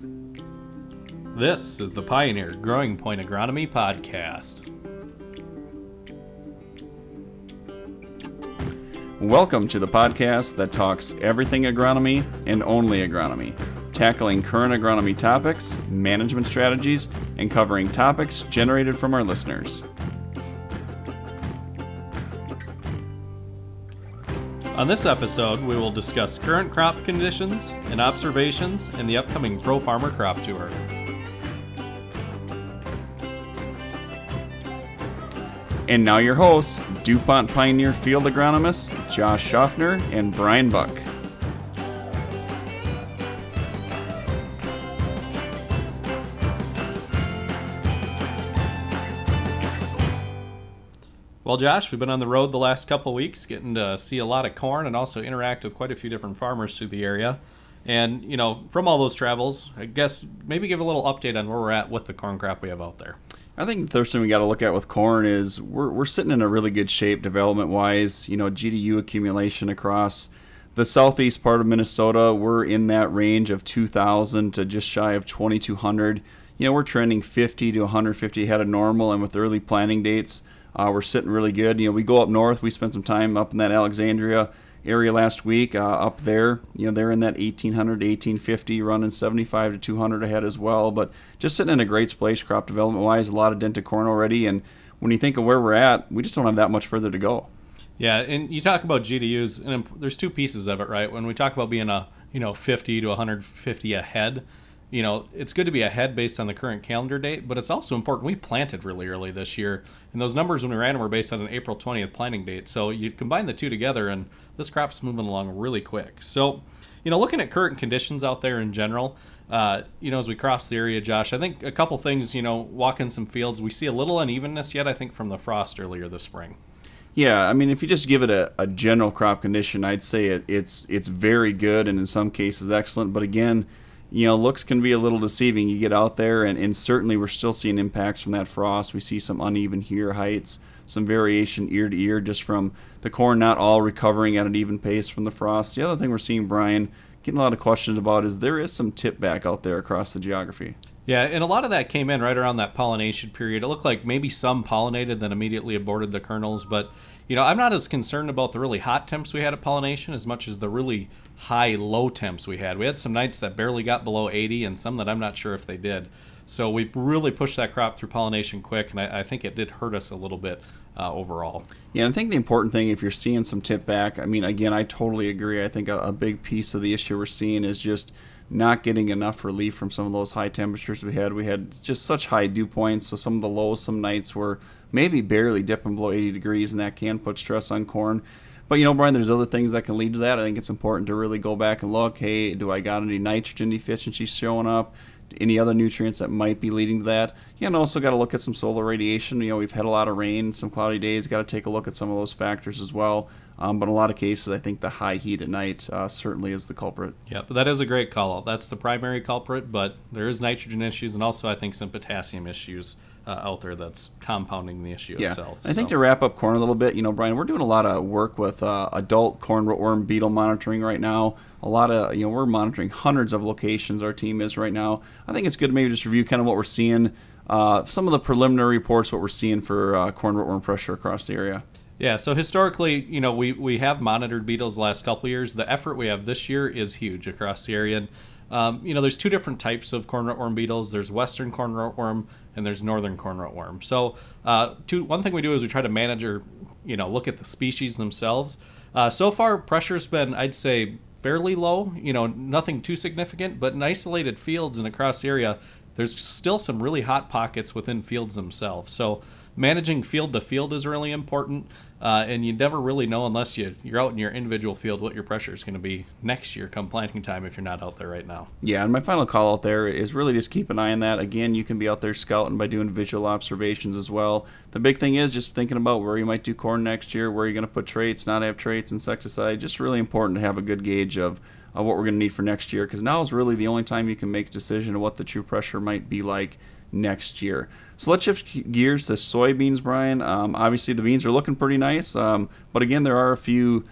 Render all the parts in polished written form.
This is the Pioneer GrowingPoint Agronomy Podcast. Welcome to the podcast that talks everything agronomy and only agronomy, tackling current agronomy topics, management strategies, and covering topics generated from our listeners. On this episode, we will discuss current crop conditions and observations in the upcoming Pro Farmer Crop Tour. And now your hosts, DuPont Pioneer field agronomists Josh Shofner and Brian Buck. Well, Josh, we've been on the road the last couple weeks, getting to see a lot of corn and also interact with quite a few different farmers through the area. And, from all those travels, I guess maybe give a little update on where we're at with the corn crop we have out there. I think the first thing we got to look at with corn is we're sitting in a really good shape development-wise. GDU accumulation across the southeast part of Minnesota, we're in that range of 2,000 to just shy of 2,200. We're trending 50 to 150 ahead of normal, and with early planting dates, we're sitting really good. We go up north. We spent some time up in that Alexandria area last week. Up there, they're in that 1,800 to 1,850, running 75 to 200 ahead as well. But just sitting in a great place crop development-wise, a lot of dented corn already. And when you think of where we're at, we just don't have that much further to go. Yeah, and you talk about GDUs, and there's two pieces of it, right? When we talk about being 50 to 150 ahead, it's good to be ahead based on the current calendar date, but it's also important. We planted really early this year, and those numbers when we ran them were based on an April 20th planting date. So you combine the two together, and this crop's moving along really quick. So, looking at current conditions out there in general, as we cross the area, Josh, I think a couple things, walking some fields, we see a little unevenness yet, I think, from the frost earlier this spring. Yeah, if you just give it a general crop condition, I'd say it's very good and in some cases excellent. But again, looks can be a little deceiving. You get out there, and certainly we're still seeing impacts from that frost. We see some uneven hear heights, some variation ear to ear just from the corn not all recovering at an even pace from the frost. The other thing we're seeing, Brian, getting a lot of questions about is there is some tip back out there across the geography. Yeah, and a lot of that came in right around that pollination period. It looked like maybe some pollinated, then immediately aborted the kernels. But, I'm not as concerned about the really hot temps we had at pollination as much as the really high low temps we had. We had some nights that barely got below 80 and some that I'm not sure if they did. So we really pushed that crop through pollination quick, and I think it did hurt us a little bit overall. Yeah, and I think the important thing, if you're seeing some tip back, again, I totally agree. I think a big piece of the issue we're seeing is just not getting enough relief from some of those high temperatures we had. We had just such high dew points, so some of the lows some nights were maybe barely dipping below 80 degrees, and that can put stress on corn. But, Brian, there's other things that can lead to that. I think it's important to really go back and look, hey, do I got any nitrogen deficiencies showing up? Any other nutrients that might be leading to that? And also got to look at some solar radiation. We've had a lot of rain, some cloudy days. Got to take a look at some of those factors as well. But in a lot of cases, I think the high heat at night certainly is the culprit. Yeah, but that is a great call out. That's the primary culprit, but there is nitrogen issues and also I think some potassium issues out there that's compounding the issue itself. I think to wrap up corn a little bit, Brian, we're doing a lot of work with adult corn rootworm beetle monitoring right now. A lot of, we're monitoring hundreds of locations, our team is right now. I think it's good to maybe just review kind of what we're seeing, some of the preliminary reports, what we're seeing for corn rootworm pressure across the area. Yeah, so historically, we have monitored beetles the last couple of years. The effort we have this year is huge across the area. And, there's two different types of corn rootworm beetles. There's western corn rootworm and there's northern corn rootworm. So one thing we do is we try to manage or, look at the species themselves. So far, pressure's been, I'd say, fairly low, nothing too significant, but in isolated fields and across the area, there's still some really hot pockets within fields themselves. So managing field to field is really important, and you never really know unless you're out in your individual field what your pressure is going to be next year come planting time if you're not out there right now. Yeah, and my final call out there is really just keep an eye on that. Again, you can be out there scouting by doing visual observations as well. The big thing is just thinking about where you might do corn next year, where you're going to put traits, not have traits, insecticide. Just really important to have a good gauge of what we're going to need for next year, because now is really the only time you can make a decision of what the true pressure might be like next year. So let's shift gears to soybeans, Brian. Obviously, the beans are looking pretty nice, but again, there are a few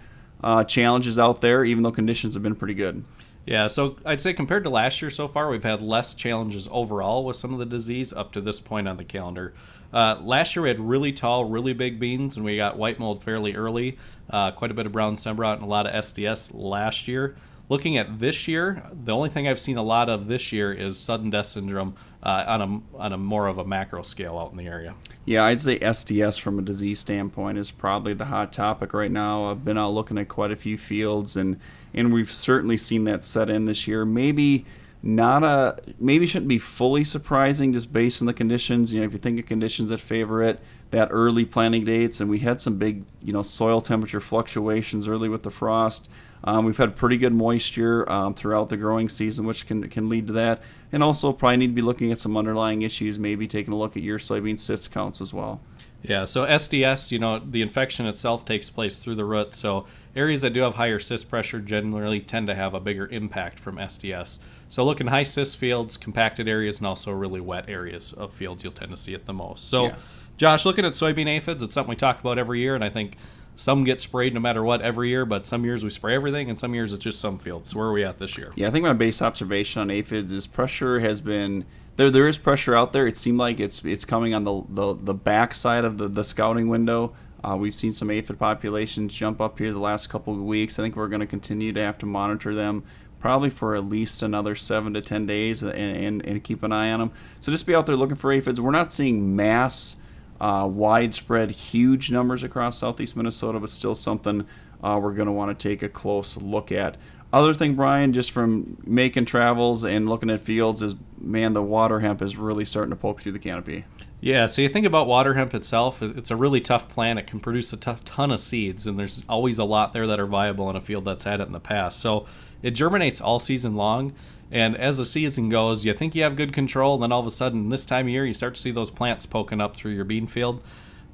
challenges out there, even though conditions have been pretty good. Yeah, so I'd say compared to last year so far, we've had less challenges overall with some of the disease up to this point on the calendar. Last year we had really tall, really big beans, and we got white mold fairly early. Quite a bit of brown sembrot and a lot of SDS last year. Looking at this year, the only thing I've seen a lot of this year is sudden death syndrome on a more of a macro scale out in the area. Yeah, I'd say SDS from a disease standpoint is probably the hot topic right now. I've been out looking at quite a few fields, and we've certainly seen that set in this year. Maybe shouldn't be fully surprising just based on the conditions. If you think of conditions that favor it, that early planting dates, and we had some big soil temperature fluctuations early with the frost. We've had pretty good moisture throughout the growing season, which can lead to that. And also probably need to be looking at some underlying issues, maybe taking a look at your soybean cyst counts as well. Yeah, so SDS, the infection itself takes place through the root. So areas that do have higher cyst pressure generally tend to have a bigger impact from SDS. So look in high cyst fields, compacted areas, and also really wet areas of fields, you'll tend to see it the most. So, yeah. Josh, looking at soybean aphids, it's something we talk about every year, and I think some get sprayed no matter what every year, but some years we spray everything, and some years it's just some fields. So where are we at this year? Yeah, I think my base observation on aphids is pressure has been there is pressure out there. It seemed like it's coming on the back side of the scouting window. We've seen some aphid populations jump up here the last couple of weeks. I think we're going to continue to have to monitor them probably for at least another 7 to 10 days and keep an eye on them. So just be out there looking for aphids. We're not seeing mass widespread huge numbers across southeast Minnesota, but still something we're going to want to take a close look at. Other thing, Brian, just from making travels and looking at fields is, man, the water hemp is really starting to poke through the canopy. Yeah, so you think about water hemp itself, it's a really tough plant. It can produce a ton of seeds, and there's always a lot there that are viable in a field that's had it in the past. So it germinates all season long, and as the season goes, you think you have good control, and then all of a sudden, this time of year, you start to see those plants poking up through your bean field.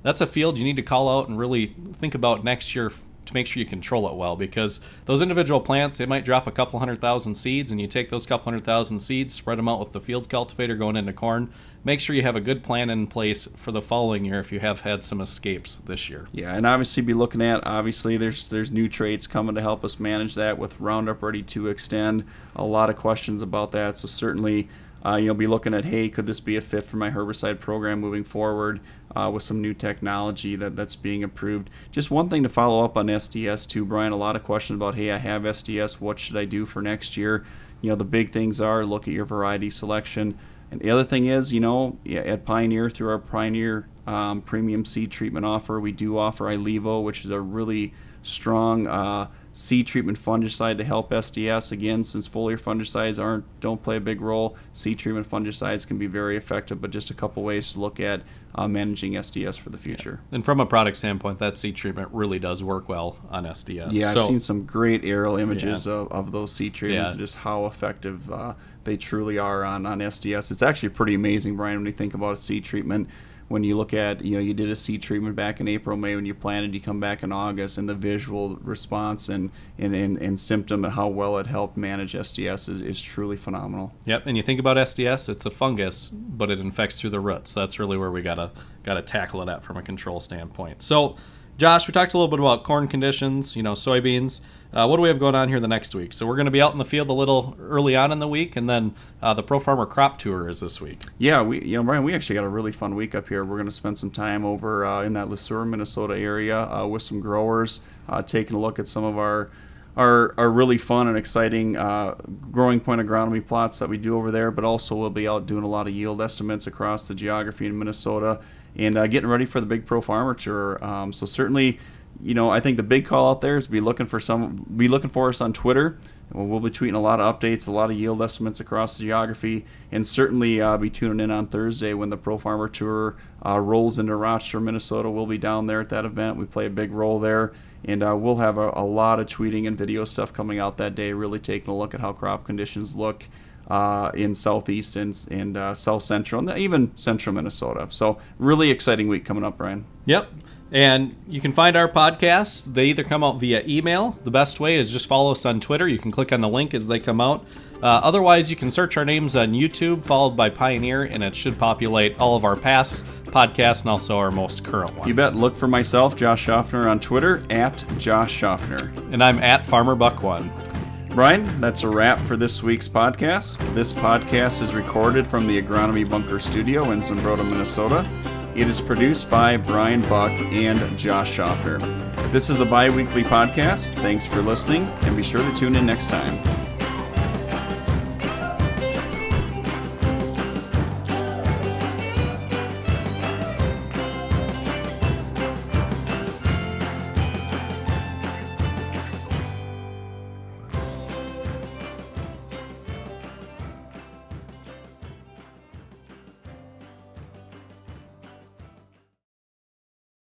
That's a field you need to call out and really think about next year to make sure you control it well, because those individual plants, they might drop a couple 100,000 seeds, and you take those couple 100,000 seeds, spread them out with the field cultivator going into corn. Make sure you have a good plan in place for the following year if you have had some escapes this year. Yeah, and obviously be looking at, there's new traits coming to help us manage that with Roundup Ready to Extend. A lot of questions about that, so certainly be looking at, hey, could this be a fit for my herbicide program moving forward with some new technology that's being improved. Just one thing to follow up on SDS too, Brian, a lot of questions about, hey, I have SDS, what should I do for next year? The big things are look at your variety selection. And the other thing is, at Pioneer, through our Pioneer premium seed treatment offer, we do offer Ilevo, which is a really strong seed treatment fungicide to help SDS. Again, since foliar fungicides don't play a big role, seed treatment fungicides can be very effective, but just a couple ways to look at managing SDS for the future. Yeah. And from a product standpoint, that seed treatment really does work well on SDS. Yeah, I've seen some great aerial images of those seed treatments and just how effective they truly are on SDS. It's actually pretty amazing, Brian, when you think about a seed treatment. When you look at, you did a seed treatment back in April, May when you planted, you come back in August, and the visual response and symptom and how well it helped manage SDS is truly phenomenal. Yep, and you think about SDS, it's a fungus, but it infects through the roots. That's really where we gotta tackle it at from a control standpoint. So, Josh, we talked a little bit about corn conditions, soybeans. What do we have going on here the next week? So we're going to be out in the field a little early on in the week, and then the Pro Farmer Crop Tour is this week. Yeah, Brian, we actually got a really fun week up here. We're going to spend some time over in that Le Sueur, Minnesota area with some growers, taking a look at some of our really fun and exciting GrowingPoint agronomy plots that we do over there, but also we'll be out doing a lot of yield estimates across the geography in Minnesota and getting ready for the big Pro Farmer Tour. So certainly, I think the big call out there is be looking for us on Twitter. We'll be tweeting a lot of updates, a lot of yield estimates across the geography, and certainly be tuning in on Thursday when the Pro Farmer Tour rolls into Rochester, Minnesota. We'll be down there at that event. We play a big role there, and we'll have a lot of tweeting and video stuff coming out that day, really taking a look at how crop conditions look in southeast and south central, and even central Minnesota. So really exciting week coming up, Brian. Yep. And you can find our podcasts. They either come out via email. The best way is just follow us on Twitter. You can click on the link as they come out. Otherwise, you can search our names on YouTube, followed by Pioneer, and it should populate all of our past podcasts and also our most current one. You bet. Look for myself, Josh Shofner, on Twitter, @Josh Shofner. And I'm @FarmerBuck1. Brian, that's a wrap for this week's podcast. This podcast is recorded from the Agronomy Bunker Studio in Zumbrota, Minnesota. It is produced by Brian Buck and Josh Shofner. This is a bi-weekly podcast. Thanks for listening, and be sure to tune in next time.